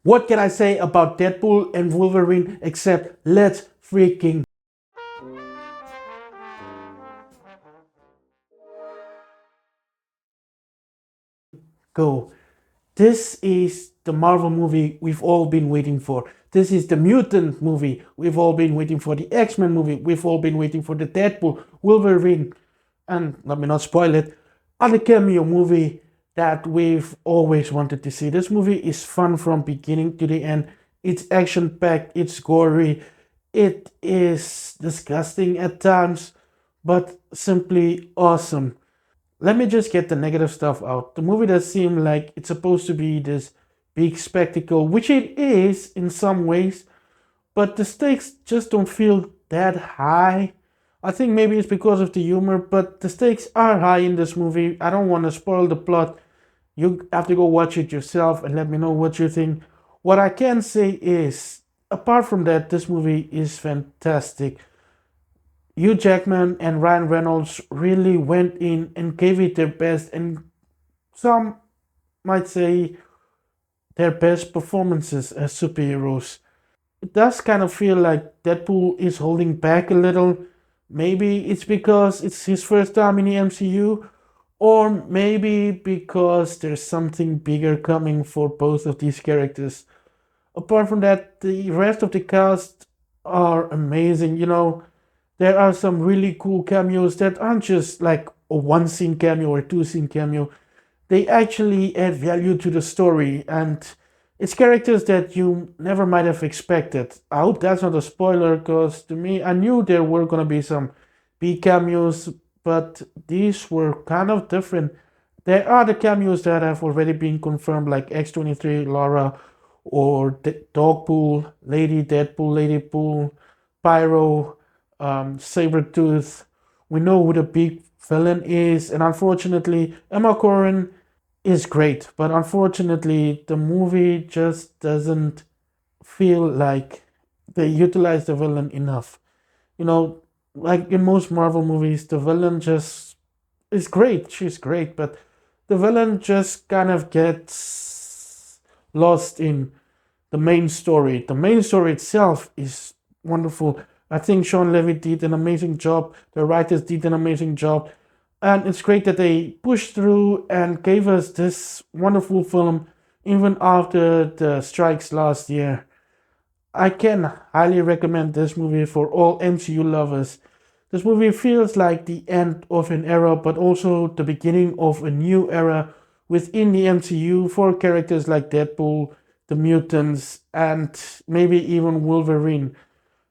What can I say about Deadpool and Wolverine except let's freaking go. This is the Marvel movie we've all been waiting for. This is the mutant movie we've all been waiting for. The X-Men movie we've all been waiting for. The Deadpool, Wolverine, and let me not spoil it, other cameo movie that we've always wanted to see. This movie is fun from beginning to the end. It's action-packed, it's gory, it is disgusting at times, but simply awesome. Let me just get the negative stuff out. The movie does seem like it's supposed to be this big spectacle, which it is in some ways, but the stakes just don't feel that high. I think maybe it's because of the humor, but the stakes are high in this movie. I don't want to spoil the plot. You have to go watch it yourself and let me know what you think. What I can say is, apart from that, this movie is fantastic. Hugh Jackman and Ryan Reynolds really went in and gave it their best, and some might say their best performances as superheroes. It does kind of feel like Deadpool is holding back a little. Maybe it's because it's his first time in the MCU, or maybe because there's something bigger coming for both of these characters. Apart from that, the rest of the cast are amazing. There are some really cool cameos that aren't just like a one scene cameo or two scene cameo. They actually add value to the story, and it's characters that you never might have expected. I hope that's not a spoiler, because to me, I knew there were gonna be some B cameos, but these were kind of different. There are the cameos that have already been confirmed, like X-23, Laura, or Dogpool, Lady Deadpool, Lady Pool, Pyro, Sabretooth. We know who the big villain is, and unfortunately, Emma Corrin is great, but unfortunately, the movie just doesn't feel like they utilize the villain enough. You know, like in most Marvel movies, the villain just is great. She's great, but the villain just kind of gets lost in the main story. The main story itself is wonderful. I think Sean Levy did an amazing job. The writers did an amazing job. And it's great that they pushed through and gave us this wonderful film even after the strikes last year. I can highly recommend this movie for all MCU lovers. This movie feels like the end of an era, but also the beginning of a new era within the MCU for characters like Deadpool, the mutants, and maybe even Wolverine.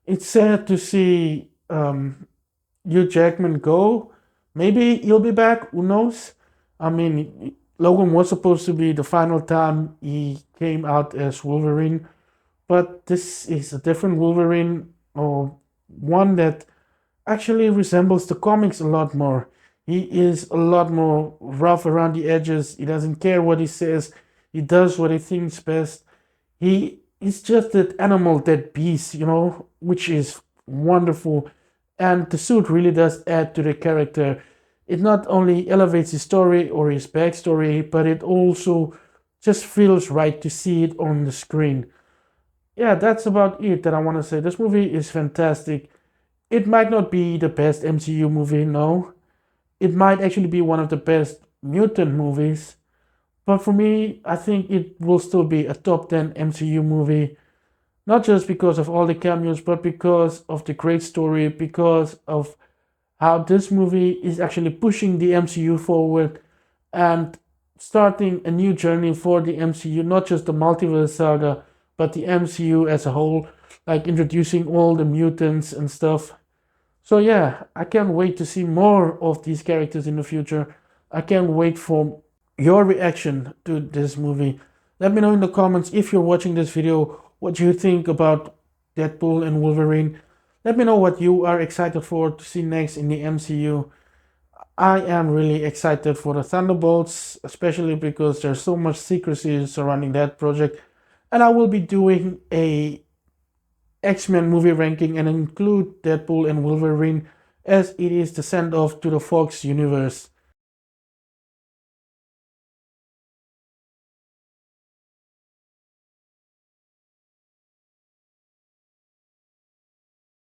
It's sad to see Hugh Jackman go. Maybe he'll be back, who knows? I mean, Logan was supposed to be the final time he came out as Wolverine, but this is a different Wolverine, or one that actually resembles the comics a lot more. He is a lot more rough around the edges. He doesn't care what he says. He does what he thinks best. He is just that animal, that beast, which is wonderful. And the suit really does add to the character. It not only elevates his story or his backstory, but it also just feels right to see it on the screen. Yeah, that's about it that I want to say. This movie is fantastic. It might not be the best MCU movie, no. It might actually be one of the best mutant movies. But for me, I think it will still be a top 10 MCU movie. Not just because of all the cameos, but because of the great story, because of how this movie is actually pushing the MCU forward and starting a new journey for the MCU, not just the multiverse saga, but the MCU as a whole, like introducing all the mutants and stuff. So yeah, I can't wait to see more of these characters in the future. I can't wait for your reaction to this movie. Let me know in the comments, if you're watching this video, what you think about Deadpool and Wolverine. Let me know what you are excited for to see next in the MCU. I am really excited for the Thunderbolts, especially because there's so much secrecy surrounding that project. And I will be doing a X-Men movie ranking and include Deadpool and Wolverine, as it is the send-off to the Fox universe.